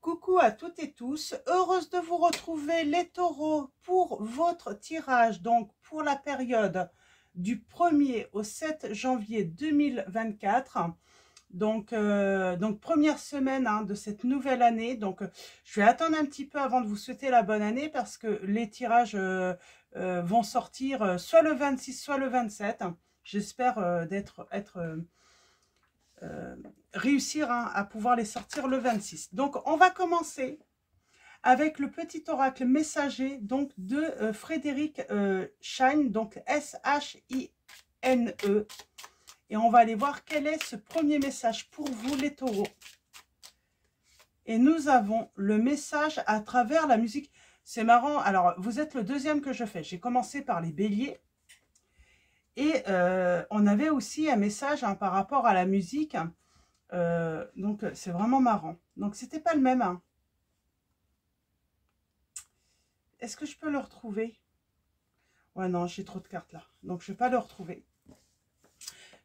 Coucou à toutes et tous, heureuse de vous retrouver les taureaux pour votre tirage, donc pour la période du 1er au 7 janvier 2024. Donc première semaine de cette nouvelle année. Donc je vais attendre un petit peu avant de vous souhaiter la bonne année parce que les tirages vont sortir soit le 26 soit le 27. J'espère réussir à pouvoir les sortir le 26. Donc on va commencer avec le petit oracle messager donc de Frédéric Shine, donc S-H-I-N-E. Et on va aller voir quel est ce premier message pour vous les taureaux. Et nous avons le message à travers la musique. C'est marrant, alors vous êtes le deuxième que je fais. J'ai commencé par les béliers. Et on avait aussi un message par rapport à la musique. Donc c'est vraiment marrant. Donc c'était pas le même. Est-ce que je peux le retrouver? Ouais, non, j'ai trop de cartes là. Donc je vais pas le retrouver.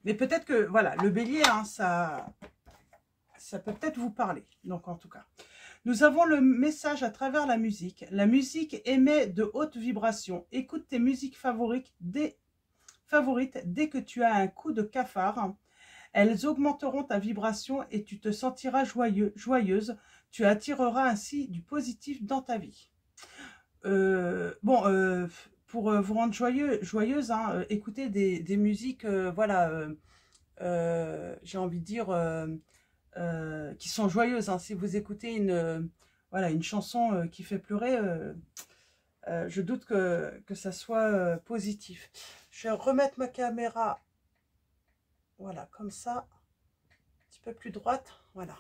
Mais peut-être que, voilà, le bélier, ça peut peut-être vous parler. Donc, en tout cas, nous avons le message à travers la musique. La musique émet de hautes vibrations. Écoute tes musiques favorites dès que tu as un coup de cafard. Elles augmenteront ta vibration et tu te sentiras joyeuse. Tu attireras ainsi du positif dans ta vie. Pour vous rendre joyeuse, écoutez des musiques, voilà, j'ai envie de dire, qui sont joyeuses. Si vous écoutez une chanson qui fait pleurer, je doute que ça soit positif. Je vais remettre ma caméra, voilà, comme ça, un petit peu plus droite, voilà.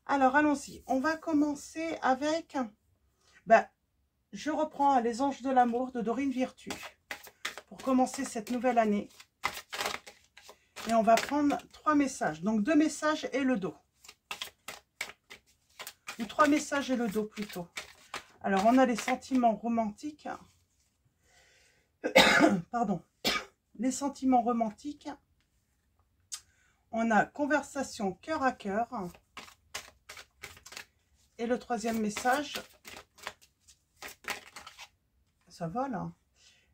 Alors, allons-y. On va commencer avec... je reprends Les Anges de l'amour de Dorine Virtue pour commencer cette nouvelle année. Et on va prendre 3 messages. Donc 2 messages et le dos. Ou 3 messages et le dos plutôt. Alors on a les sentiments romantiques. Pardon. Les sentiments romantiques. On a conversation cœur à cœur. Et le 3e message... Ça va là.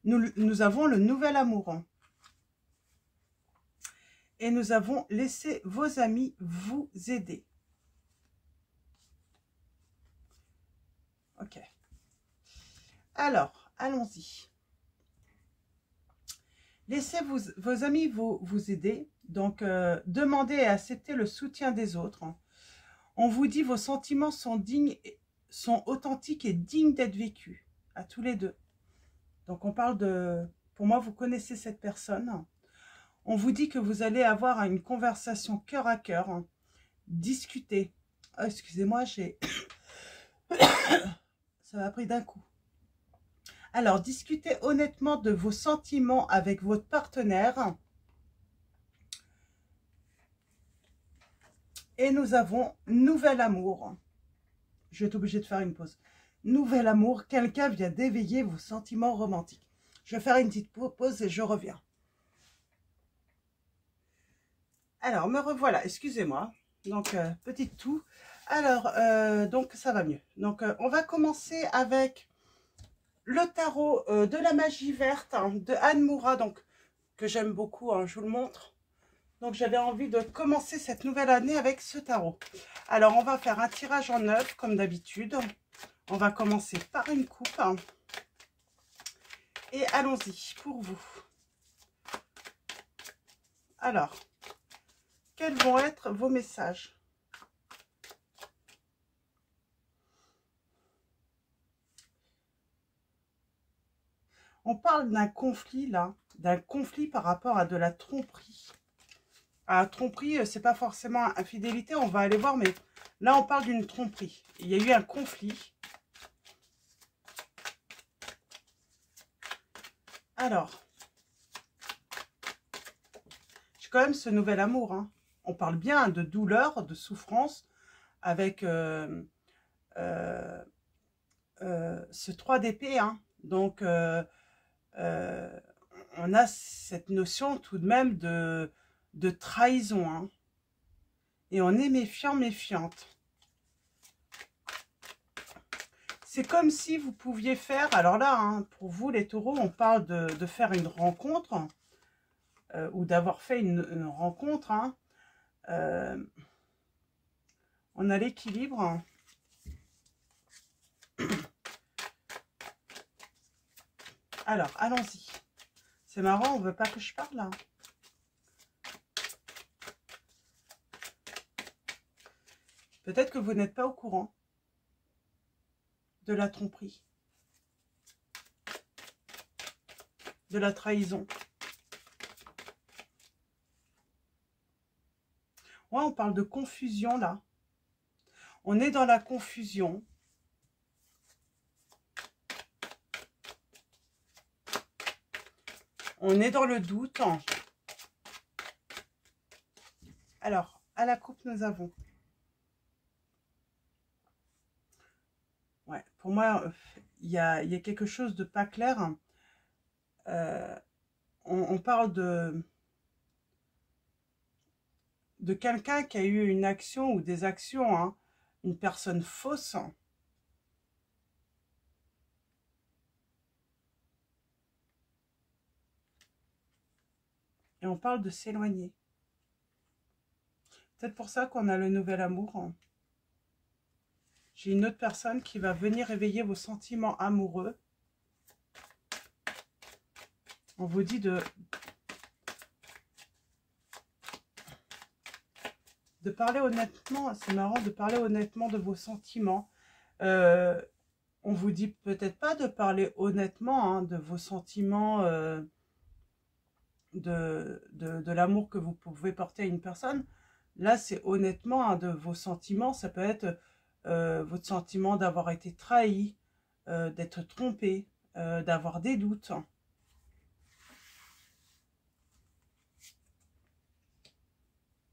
Nous avons le nouvel amour. Et nous avons laissé vos amis vous aider. Ok. Alors, allons-y. Laissez vos amis vous aider. Donc, demandez et acceptez le soutien des autres. On vous dit vos sentiments sont authentiques et dignes d'être vécus. À tous les deux. Donc, on parle de... Pour moi, vous connaissez cette personne. On vous dit que vous allez avoir une conversation cœur à cœur. Discuter. Oh, excusez-moi, j'ai... Ça m'a pris d'un coup. Alors, discutez honnêtement de vos sentiments avec votre partenaire. Et nous avons nouvel amour. Je vais être obligée de faire une pause. Nouvel amour, quelqu'un vient d'éveiller vos sentiments romantiques. Je vais faire une petite pause et je reviens. Alors, me revoilà, excusez-moi. Donc, petite toux. Alors, donc, ça va mieux. Donc, on va commencer avec le tarot de la magie verte de Anne Moura, donc, que j'aime beaucoup, je vous le montre. Donc, j'avais envie de commencer cette nouvelle année avec ce tarot. Alors, on va faire un tirage en 9, comme d'habitude. On va commencer par une coupe. Et allons-y pour vous. Alors, quels vont être vos messages? On parle d'un conflit là, d'un conflit par rapport à de la tromperie. À tromperie, c'est pas forcément infidélité, on va aller voir, mais là on parle d'une tromperie. Il y a eu un conflit. Alors, j'ai quand même ce nouvel amour. On parle bien de douleur, de souffrance, avec ce 3 d'épée. Donc, on a cette notion tout de même de trahison. Et on est méfiant, méfiante. C'est comme si vous pouviez faire, alors là, hein, pour vous les taureaux, on parle de faire une rencontre, ou d'avoir fait une rencontre. Hein. On a l'équilibre. Alors, allons-y. C'est marrant, on ne veut pas que je parle là. Peut-être que vous n'êtes pas au courant de la tromperie, de la trahison. Ouais, on parle de confusion là. On est dans la confusion. On est dans le doute. Alors, à la coupe, nous avons... Ouais, pour moi, il y a quelque chose de pas clair. On parle de quelqu'un qui a eu une action ou des actions, hein, une personne fausse. Et on parle de s'éloigner. Peut-être pour ça qu'on a le nouvel amour. J'ai une autre personne qui va venir éveiller vos sentiments amoureux. On vous dit de parler honnêtement. C'est marrant de parler honnêtement de vos sentiments. On vous dit peut-être pas de parler honnêtement, hein, de vos sentiments, de l'amour que vous pouvez porter à une personne. Là, c'est honnêtement, hein, de vos sentiments. Ça peut être votre sentiment d'avoir été trahi, d'être trompé, d'avoir des doutes.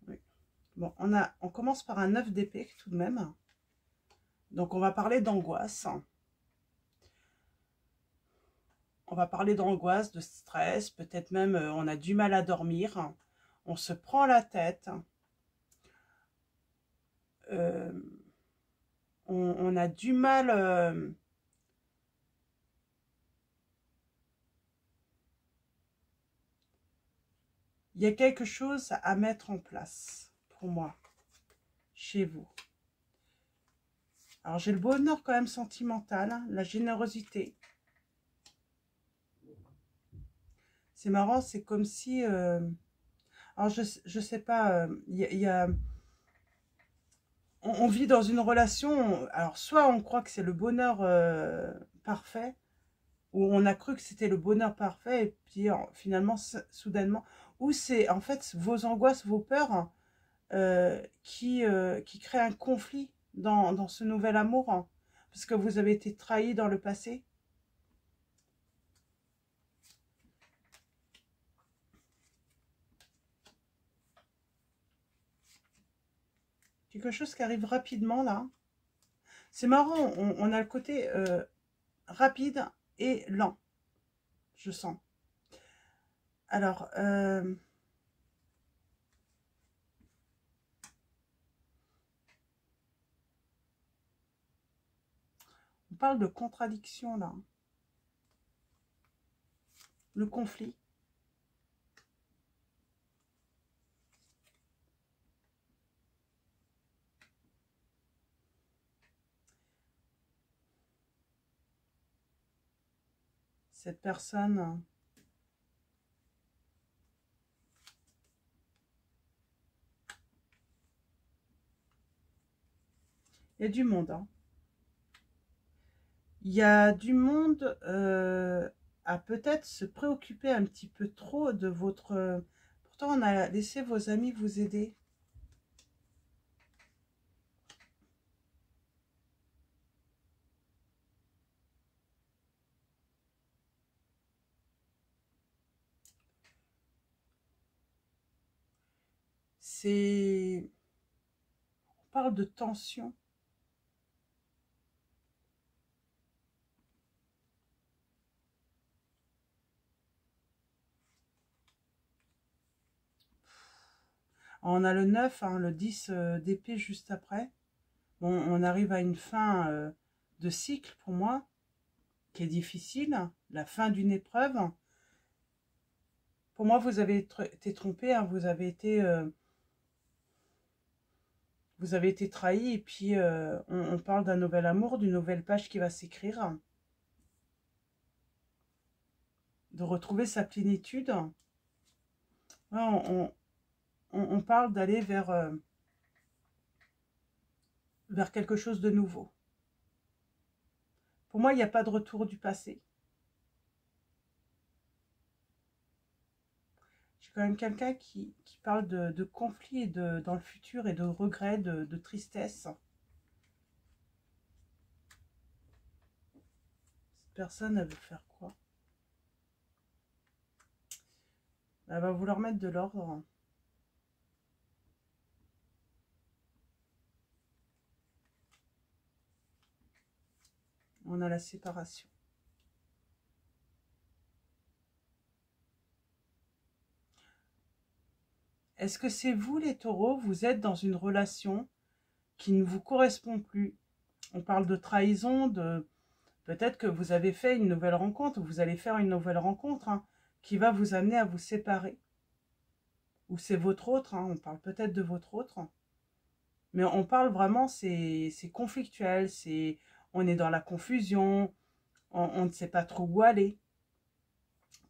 Oui. Bon, on commence par un 9 d'épée tout de même. Donc, on va parler d'angoisse. On va parler d'angoisse, de stress, peut-être même on a du mal à dormir. On se prend la tête. On a du mal... il y a quelque chose à mettre en place, pour moi, chez vous. Alors, j'ai le bonheur quand même sentimental, hein, la générosité. C'est marrant, c'est comme si... alors, je sais pas, on vit dans une relation... Alors, soit on croit que c'est le bonheur parfait, ou on a cru que c'était le bonheur parfait, et puis finalement, soudainement... Ou c'est en fait vos angoisses, vos peurs qui créent un conflit dans ce nouvel amour, hein, parce que vous avez été trahi dans le passé. Quelque chose qui arrive rapidement là. C'est marrant, on a le côté rapide et lent, je sens. Alors, on parle de contradiction là. Le conflit. Cette personne... Il y a du monde. Hein. Il y a du monde à peut-être se préoccuper un petit peu trop de votre... Pourtant, on a laissé vos amis vous aider. C'est... On parle de tension. On a le 9, hein, le 10 d'épée juste après. Bon, on arrive à une fin de cycle pour moi, qui est difficile, la fin d'une épreuve. Pour moi, vous avez été trompé, hein, vous avez été trahi, et puis on parle d'un nouvel amour, d'une nouvelle page qui va s'écrire, de retrouver sa plénitude. Ouais, on parle d'aller vers quelque chose de nouveau. Pour moi, il n'y a pas de retour du passé. J'ai quand même quelqu'un qui parle de conflits dans le futur et de regrets, de tristesse. Cette personne, elle veut faire quoi? Elle va vouloir mettre de l'ordre. On a la séparation. Est-ce que c'est vous, les taureaux, vous êtes dans une relation qui ne vous correspond plus? On parle de trahison, peut-être que vous avez fait une nouvelle rencontre, vous allez faire une nouvelle rencontre, hein, qui va vous amener à vous séparer. Ou c'est votre autre, hein, on parle peut-être de votre autre. Mais on parle vraiment, c'est conflictuel, on est dans la confusion, on ne sait pas trop où aller.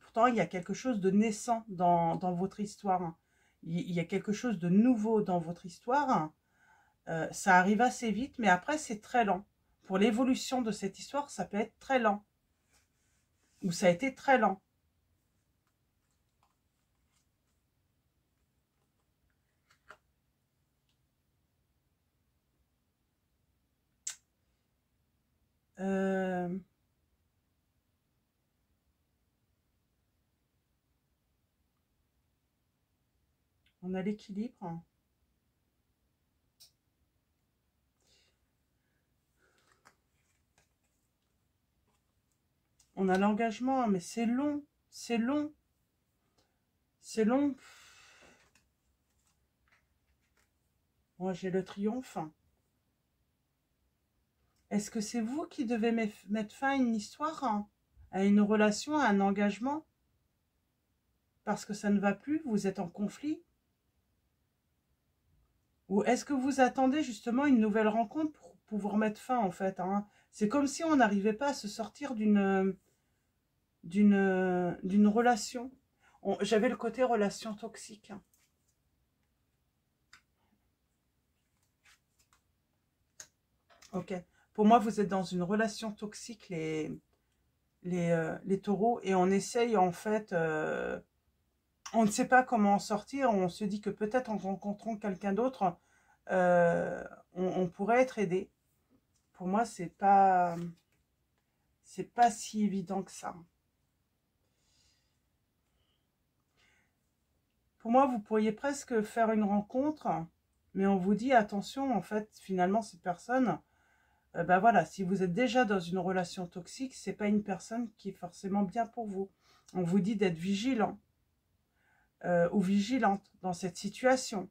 Pourtant, il y a quelque chose de naissant dans votre histoire. Il y a quelque chose de nouveau dans votre histoire. Ça arrive assez vite, mais après, c'est très lent. Pour l'évolution de cette histoire, ça peut être très lent. Ou ça a été très lent. On a l'équilibre. On a l'engagement, mais c'est long. C'est long. C'est long. Moi, j'ai le triomphe. Est-ce que c'est vous qui devez mettre fin à une histoire, hein, à une relation, à un engagement? Parce que ça ne va plus, vous êtes en conflit? Ou est-ce que vous attendez justement une nouvelle rencontre pour pouvoir mettre fin, en fait, hein? C'est comme si on n'arrivait pas à se sortir d'une relation. J'avais le côté relation toxique. Ok. Pour moi, vous êtes dans une relation toxique, les taureaux, et on essaye, en fait, on ne sait pas comment en sortir. On se dit que peut-être en rencontrant quelqu'un d'autre, on pourrait être aidé. Pour moi, c'est pas si évident que ça. Pour moi, vous pourriez presque faire une rencontre, mais on vous dit attention, en fait, finalement, cette personne, ben voilà, si vous êtes déjà dans une relation toxique, c'est pas une personne qui est forcément bien pour vous. On vous dit d'être vigilant ou vigilante dans cette situation.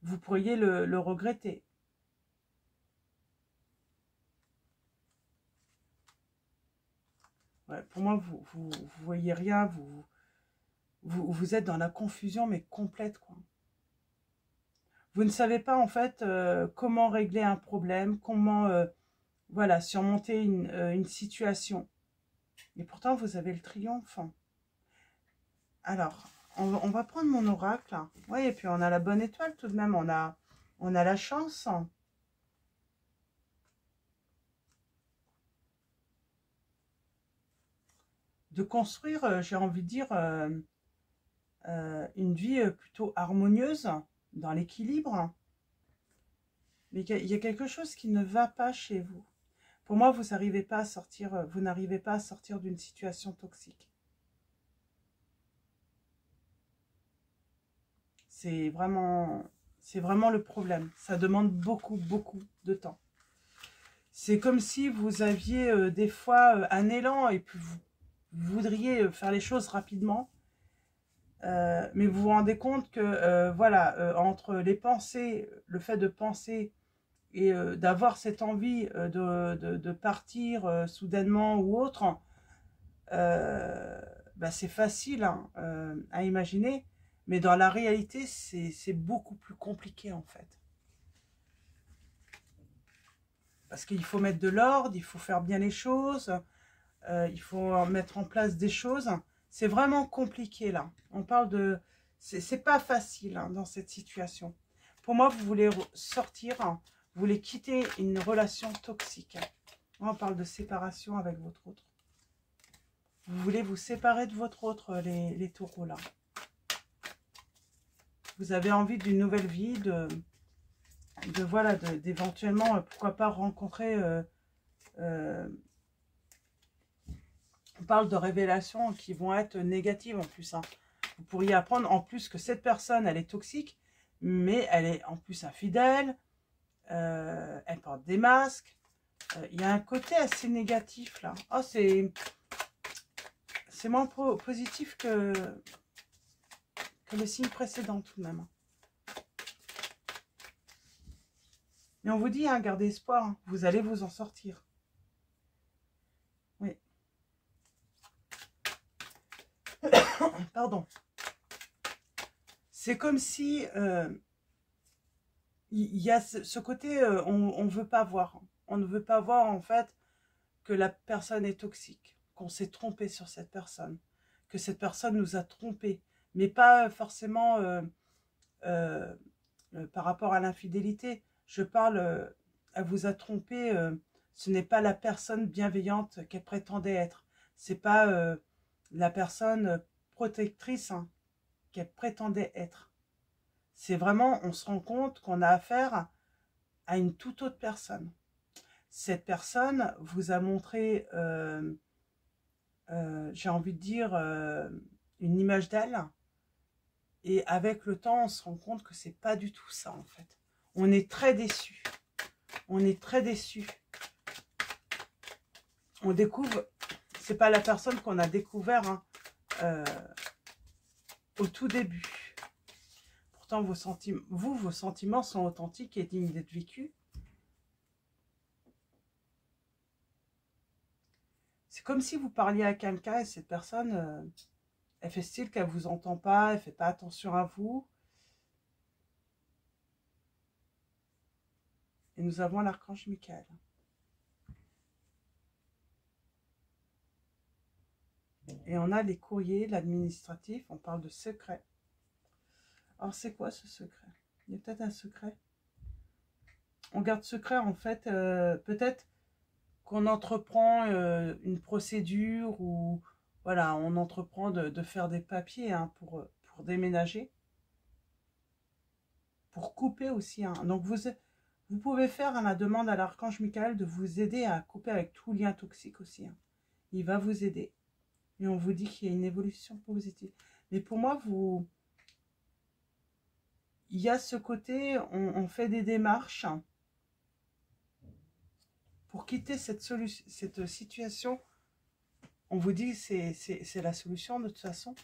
Vous pourriez le regretter. Ouais, pour moi, vous voyez rien, vous êtes dans la confusion, mais complète, quoi. Vous ne savez pas, en fait, comment régler un problème, comment, voilà, surmonter une situation. Et pourtant, vous avez le triomphe. Alors, on va prendre mon oracle. Oui, et puis on a la bonne étoile tout de même, on a la chance. De construire, j'ai envie de dire, une vie plutôt harmonieuse, dans l'équilibre. Mais il y a quelque chose qui ne va pas chez vous. Pour moi, vous n'arrivez pas à sortir, vous n'arrivez pas à sortir d'une situation toxique. C'est vraiment le problème. Ça demande beaucoup, beaucoup de temps. C'est comme si vous aviez des fois un élan et puis vous voudriez faire les choses rapidement. Mais vous vous rendez compte que, voilà, entre les pensées, le fait de penser et d'avoir cette envie de partir soudainement ou autre, bah, c'est facile hein, à imaginer, mais dans la réalité, c'est beaucoup plus compliqué en fait. Parce qu'il faut mettre de l'ordre, il faut faire bien les choses, il faut mettre en place des choses. C'est vraiment compliqué là. On parle de... C'est pas facile hein, dans cette situation. Pour moi, vous voulez sortir, hein, vous voulez quitter une relation toxique. On parle de séparation avec votre autre. Vous voulez vous séparer de votre autre, les taureaux là. Vous avez envie d'une nouvelle vie, voilà, d'éventuellement, pourquoi pas rencontrer... on parle de révélations qui vont être négatives en plus. Hein. Vous pourriez apprendre en plus que cette personne, elle est toxique, mais elle est en plus infidèle, elle porte des masques. Il y a un côté assez négatif là. Oh, c'est moins positif que le signe précédent tout de même. Mais on vous dit, hein, gardez espoir, hein, vous allez vous en sortir. Oui. Pardon. C'est comme si il y a ce côté, on ne veut pas voir. On ne veut pas voir en fait que la personne est toxique, qu'on s'est trompé sur cette personne, que cette personne nous a trompés, mais pas forcément par rapport à l'infidélité. Je parle, elle vous a trompé, ce n'est pas la personne bienveillante qu'elle prétendait être. C'est pas la personne protectrice hein, qu'elle prétendait être. C'est vraiment, on se rend compte qu'on a affaire à une toute autre personne. Cette personne vous a montré, j'ai envie de dire, une image d'elle. Et avec le temps, on se rend compte que c'est pas du tout ça, en fait. On est très déçus. On est très déçus. On découvre, c'est pas la personne qu'on a découvert hein, au tout début. Pourtant, vos sentiments sont authentiques et dignes d'être vécus. C'est comme si vous parliez à quelqu'un et cette personne, elle fait style qu'elle ne vous entend pas, elle ne fait pas attention à vous. Et nous avons l'archange Michael. Et on a les courriers, l'administratif, on parle de secret. Alors c'est quoi ce secret? Il y a peut-être un secret. On garde secret en fait, peut-être qu'on entreprend une procédure ou voilà, on entreprend de faire des papiers hein, pour déménager. Pour couper aussi. Hein. Donc vous pouvez faire hein, la demande à l'archange Michael de vous aider à couper avec tout lien toxique aussi. Hein. Il va vous aider. Et on vous dit qu'il y a une évolution positive. Mais pour moi, il y a ce côté, on fait des démarches hein, pour quitter cette situation. On vous dit que c'est la solution de toute façon.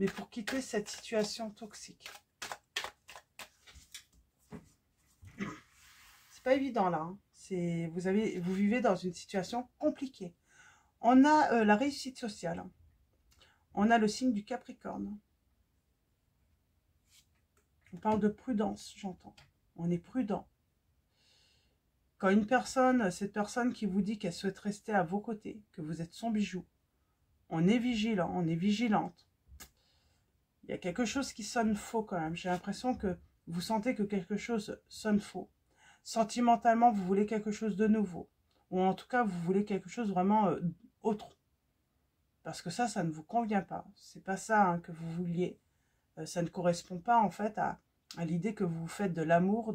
Mais pour quitter cette situation toxique. C'est pas évident là. Hein. Vous vivez dans une situation compliquée. On a la réussite sociale. On a le signe du Capricorne. On parle de prudence, j'entends. On est prudent. Quand une personne, cette personne qui vous dit qu'elle souhaite rester à vos côtés, que vous êtes son bijou, on est vigilant, on est vigilante. Il y a quelque chose qui sonne faux quand même. J'ai l'impression que vous sentez que quelque chose sonne faux. Sentimentalement, vous voulez quelque chose de nouveau. Ou en tout cas, vous voulez quelque chose vraiment autre. Parce que ça ne vous convient pas. C'est pas ça hein, que vous vouliez. Ça ne correspond pas en fait à l'idée que vous faites de l'amour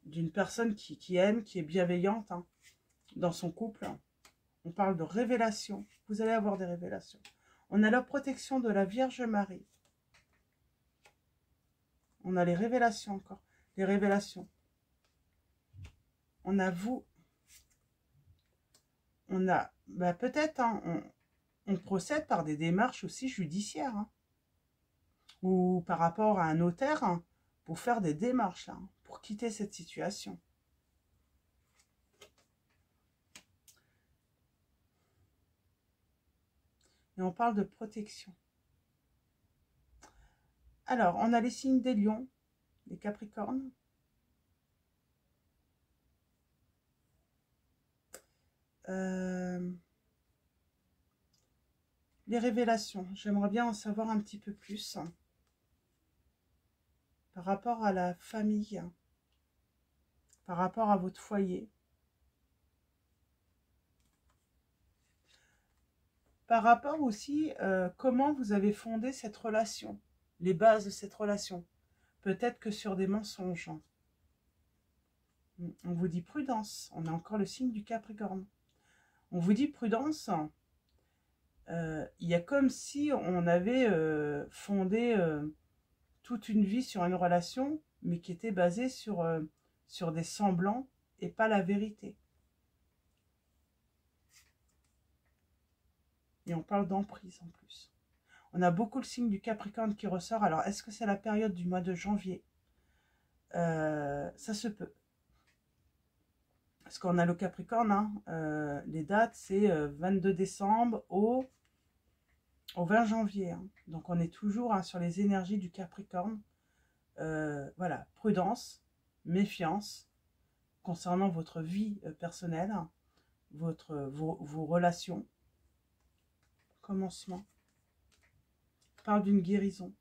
d'une personne qui aime, qui est bienveillante hein, dans son couple. On parle de révélation. Vous allez avoir des révélations. On a la protection de la Vierge Marie. On a les révélations encore. Les révélations. On a vous. On a, bah peut-être, hein, on procède par des démarches aussi judiciaires. Hein, ou par rapport à un notaire, hein, pour faire des démarches, là, pour quitter cette situation. Et on parle de protection. Alors, on a les signes des lions, les capricornes. Les révélations, j'aimerais bien en savoir un petit peu plus par rapport à la famille, par rapport à votre foyer, par rapport aussi comment vous avez fondé cette relation, les bases de cette relation. Peut-être que sur des mensonges. On vous dit prudence, on a encore le signe du Capricorne. On vous dit prudence. Il y a comme si on avait fondé toute une vie sur une relation, mais qui était basée sur des semblants et pas la vérité. Et on parle d'emprise en plus. On a beaucoup le signe du Capricorne qui ressort. Alors, est-ce que c'est la période du mois de janvier? Ça se peut. Parce qu'on a le Capricorne, hein, les dates, c'est 22 décembre au 20 janvier. Hein. Donc, on est toujours sur les énergies du Capricorne. Voilà, prudence, méfiance concernant votre vie personnelle, vos relations. Commencement. On parle d'une guérison.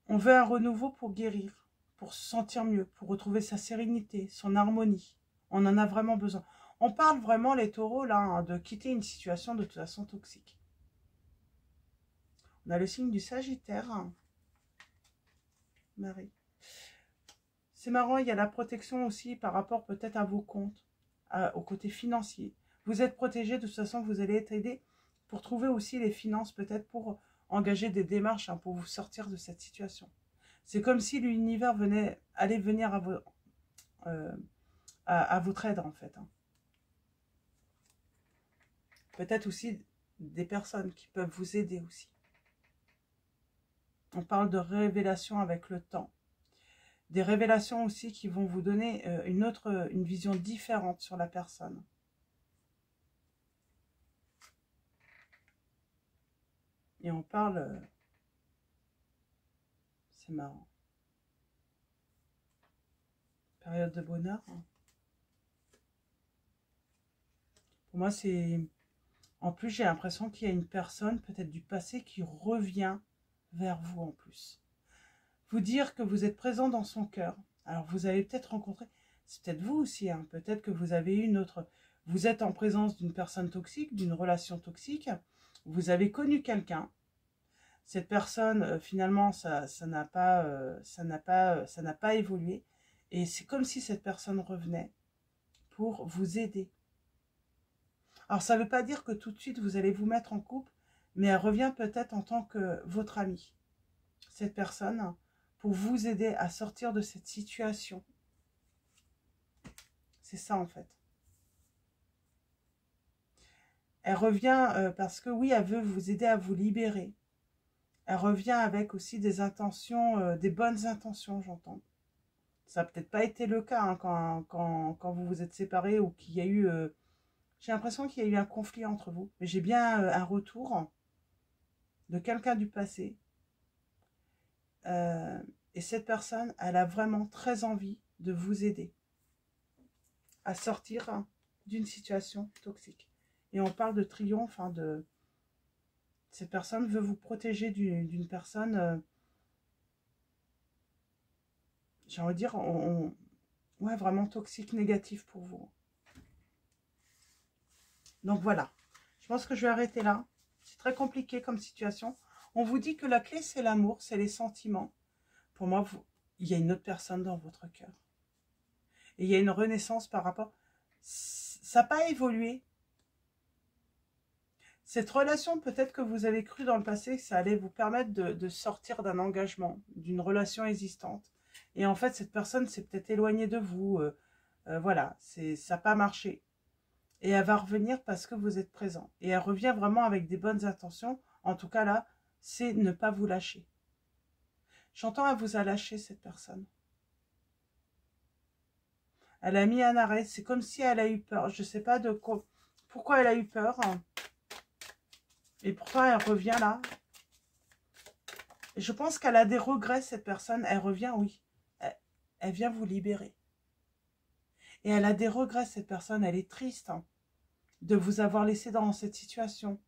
On veut un renouveau pour guérir, pour se sentir mieux, pour retrouver sa sérénité, son harmonie. On en a vraiment besoin. On parle vraiment, les taureaux, là, hein, de quitter une situation de toute façon toxique. On a le signe du Sagittaire. Marie. C'est marrant, il y a la protection aussi par rapport peut-être à vos comptes, au côté financier. Vous êtes protégé, de toute façon, vous allez être aidé pour trouver aussi les finances, peut-être pour engager des démarches pour vous sortir de cette situation. C'est comme si l'univers allait venir à votre aide, en fait. Hein. Peut-être aussi des personnes qui peuvent vous aider aussi. On parle de révélation avec le temps. Des révélations aussi qui vont vous donner une vision différente sur la personne. Et on parle... c'est marrant. Période de bonheur. Hein. Pour moi, c'est... En plus, j'ai l'impression qu'il y a une personne, peut-être du passé, qui revient vers vous en plus. Vous dire que vous êtes présent dans son cœur. Alors, vous avez peut-être rencontré... C'est peut-être vous aussi, hein, peut-être que vous avez une autre... Vous êtes en présence d'une personne toxique, d'une relation toxique. Vous avez connu quelqu'un. Cette personne, finalement, ça n'a pas évolué. Et c'est comme si cette personne revenait pour vous aider. Alors, ça ne veut pas dire que tout de suite, vous allez vous mettre en couple, mais elle revient peut-être en tant que votre amie. Cette personne, pour vous aider à sortir de cette situation. C'est ça, en fait. Elle revient parce que, oui, elle veut vous aider à vous libérer. Elle revient avec aussi des intentions, des bonnes intentions, j'entends. Ça n'a peut-être pas été le cas hein, quand vous vous êtes séparés ou qu'il y a eu... j'ai l'impression qu'il y a eu un conflit entre vous. Mais j'ai bien un retour de quelqu'un du passé. Et cette personne, elle a vraiment très envie de vous aider à sortir d'une situation toxique. Et on parle de triomphe, hein, de... Cette personne veut vous protéger d'une personne... j'ai envie de dire, ouais, vraiment toxique, négatif pour vous. Donc voilà, je pense que je vais arrêter là. C'est très compliqué comme situation. On vous dit que la clé, c'est l'amour, c'est les sentiments. Pour moi, il y a une autre personne dans votre cœur. Et il y a une renaissance par rapport... Ça n'a pas évolué. Cette relation, peut-être que vous avez cru dans le passé que ça allait vous permettre de sortir d'un engagement, d'une relation existante. Et en fait, cette personne s'est peut-être éloignée de vous. Voilà, ça n'a pas marché. Et elle va revenir parce que vous êtes présent. Et elle revient vraiment avec des bonnes intentions. En tout cas, là, c'est ne pas vous lâcher. J'entends, elle vous a lâché, cette personne. Elle a mis un arrêt. C'est comme si elle a eu peur. Je ne sais pas de quoi, pourquoi elle a eu peur. Et pourtant, elle revient là. Je pense qu'elle a des regrets, cette personne. Elle revient, oui. Elle vient vous libérer. Et elle a des regrets, cette personne. Elle est triste de vous avoir laissé dans cette situation.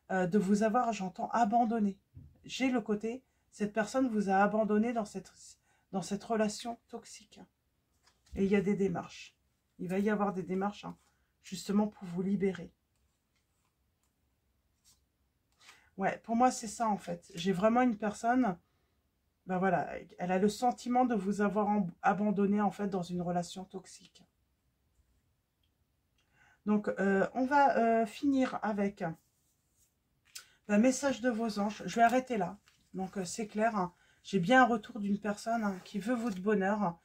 De vous avoir, j'entends, abandonné. J'ai le côté, cette personne vous a abandonné dans cette relation toxique. Et il y a des démarches. Il va y avoir des démarches, justement, pour vous libérer. Ouais, pour moi, c'est ça, en fait. J'ai vraiment une personne, ben voilà, elle a le sentiment de vous avoir abandonné, en fait, dans une relation toxique. Donc, on va finir avec un message de vos anges. Je vais arrêter là. Donc, c'est clair. J'ai bien un retour d'une personne qui veut votre bonheur,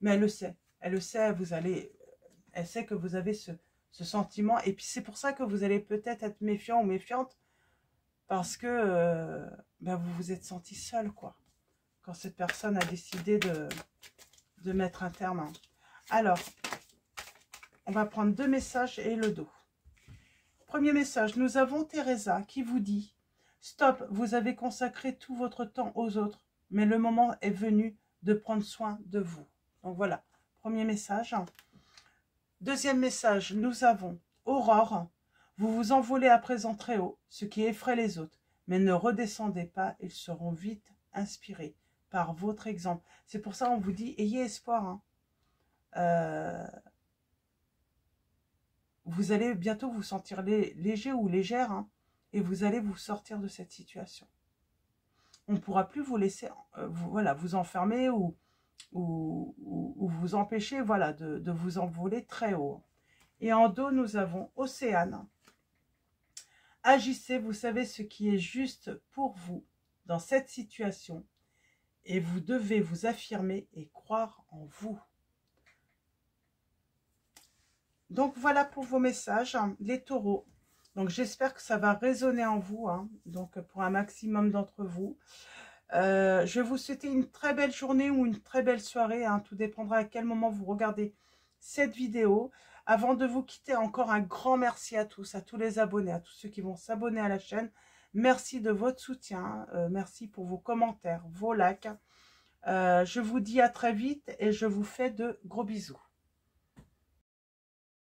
mais elle le sait. Elle le sait, elle sait que vous avez ce sentiment. Et puis, c'est pour ça que vous allez peut-être être méfiant ou méfiante, parce que ben vous vous êtes senti seul, quoi, quand cette personne a décidé de mettre un terme. Alors, on va prendre 2 messages et le dos. Premier message, nous avons Teresa qui vous dit « Stop, vous avez consacré tout votre temps aux autres, mais le moment est venu de prendre soin de vous. » Donc voilà, premier message. Deuxième message, nous avons Aurore. Vous vous envolez à présent très haut, ce qui effraie les autres, mais ne redescendez pas, ils seront vite inspirés par votre exemple. C'est pour ça qu'on vous dit, ayez espoir. Vous allez bientôt vous sentir léger ou légère, et vous allez vous sortir de cette situation. On ne pourra plus vous laisser vous enfermer ou vous empêcher de vous envoler très haut. Et en dos, nous avons Océane. Agissez, vous savez ce qui est juste pour vous dans cette situation et vous devez vous affirmer et croire en vous. Donc voilà pour vos messages, les taureaux. Donc j'espère que ça va résonner en vous, donc pour un maximum d'entre vous. Je vais vous souhaiter une très belle journée ou une très belle soirée, tout dépendra à quel moment vous regardez cette vidéo. Avant de vous quitter, encore un grand merci à tous les abonnés, à tous ceux qui vont s'abonner à la chaîne. Merci de votre soutien, merci pour vos commentaires, vos likes. Je vous dis à très vite et je vous fais de gros bisous.